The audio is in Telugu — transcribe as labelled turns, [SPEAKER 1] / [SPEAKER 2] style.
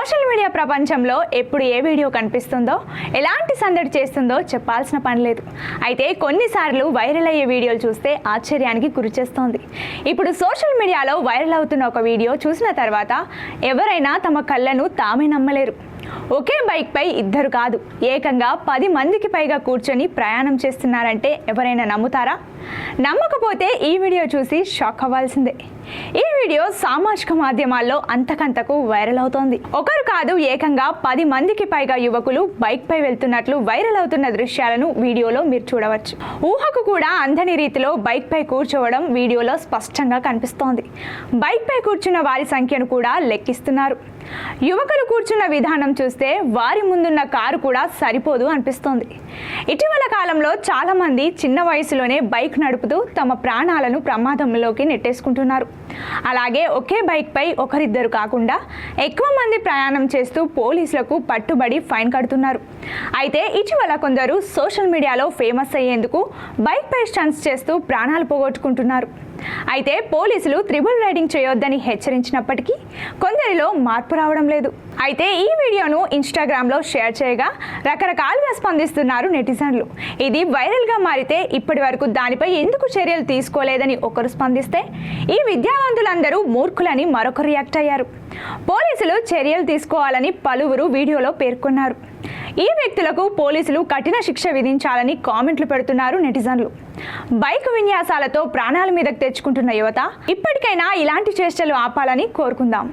[SPEAKER 1] సోషల్ మీడియా ప్రపంచంలో ఎప్పుడు ఏ వీడియో కనిపిస్తుందో ఎలాంటి సందడి చేస్తుందో చెప్పాల్సిన పని లేదు. అయితే కొన్నిసార్లు వైరల్ అయ్యే వీడియోలు చూస్తే ఆశ్చర్యానికి గురిచేస్తోంది. ఇప్పుడు సోషల్ మీడియాలో వైరల్ అవుతున్న ఒక వీడియో చూసిన తర్వాత ఎవరైనా తమ కళ్ళను తామే నమ్మలేరు. ఒకే బైక్పై ఇద్దరు కాదు, ఏకంగా 10 మందికి పైగా కూర్చొని ప్రయాణం చేస్తున్నారంటే ఎవరైనా నమ్ముతారా? నమ్మకపోతే ఈ వీడియో చూసి షాక్ అవ్వాల్సిందే. ఈ వీడియో సామాజిక మాధ్యమాల్లో అంతకంతకు వైరల్ అవుతోంది. ఒకరు కాదు, ఏకంగా 10 మందికి పైగా యువకులు బైక్పై వెళ్తున్నట్లు వైరల్ అవుతున్న దృశ్యాలను వీడియోలో మీరు చూడవచ్చు. ఊహకు కూడా అందని రీతిలో బైక్పై కూర్చోవడం వీడియోలో స్పష్టంగా కనిపిస్తోంది. బైక్పై కూర్చున్న వారి సంఖ్యను కూడా లెక్కిస్తున్నారు. యువకులు కూర్చున్న విధానం చూస్తే వారి ముందున్న కారు కూడా సరిపోదు అనిపిస్తోంది. ఇటీవల కాలంలో చాలా మంది చిన్న వయసులోనే బైక్ నడుపుతూ తమ ప్రాణాలను ప్రమాదంలోకి నెట్టేసుకుంటున్నారు. అలాగే ఒకే బైక్పై ఒకరిద్దరు కాకుండా ఎక్కువ మంది ప్రయాణం చేస్తూ పోలీసులకు పట్టుబడి ఫైన్ కడుతున్నారు. అయితే ఇటీవల కొందరు సోషల్ మీడియాలో ఫేమస్ అయ్యేందుకు బైక్పై స్టంట్స్ చేస్తూ ప్రాణాలు పోగొట్టుకుంటున్నారు. అయితే పోలీసులు త్రిబుల్ రైడింగ్ చేయొద్దని హెచ్చరించినప్పటికీ కొందరిలో మార్పు రావడం లేదు. అయితే ఈ వీడియోను ఇన్స్టాగ్రామ్లో షేర్ చేయగా రకరకాలుగా స్పందిస్తున్నారు నెటిజన్లు. ఇది వైరల్గా మారితే ఇప్పటి వరకు దానిపై ఎందుకు చర్యలు తీసుకోలేదని ఒకరు స్పందిస్తే, ఈ విద్యావంతులందరూ మూర్ఖులని మరొకరు రియాక్ట్ అయ్యారు. పోలీసులు చర్యలు తీసుకోవాలని పలువురు వీడియోలో పేర్కొన్నారు. ఈ వ్యక్తులకు పోలీసులు కఠిన శిక్ష విధించాలని కామెంట్లు పెడుతున్నారు నెటిజన్లు. బైక్ విన్యాసాలతో ప్రాణాల మీదకు తెచ్చుకుంటున్న యువత ఇప్పటికైనా ఇలాంటి చేష్టలు ఆపాలని కోరుకుందాం.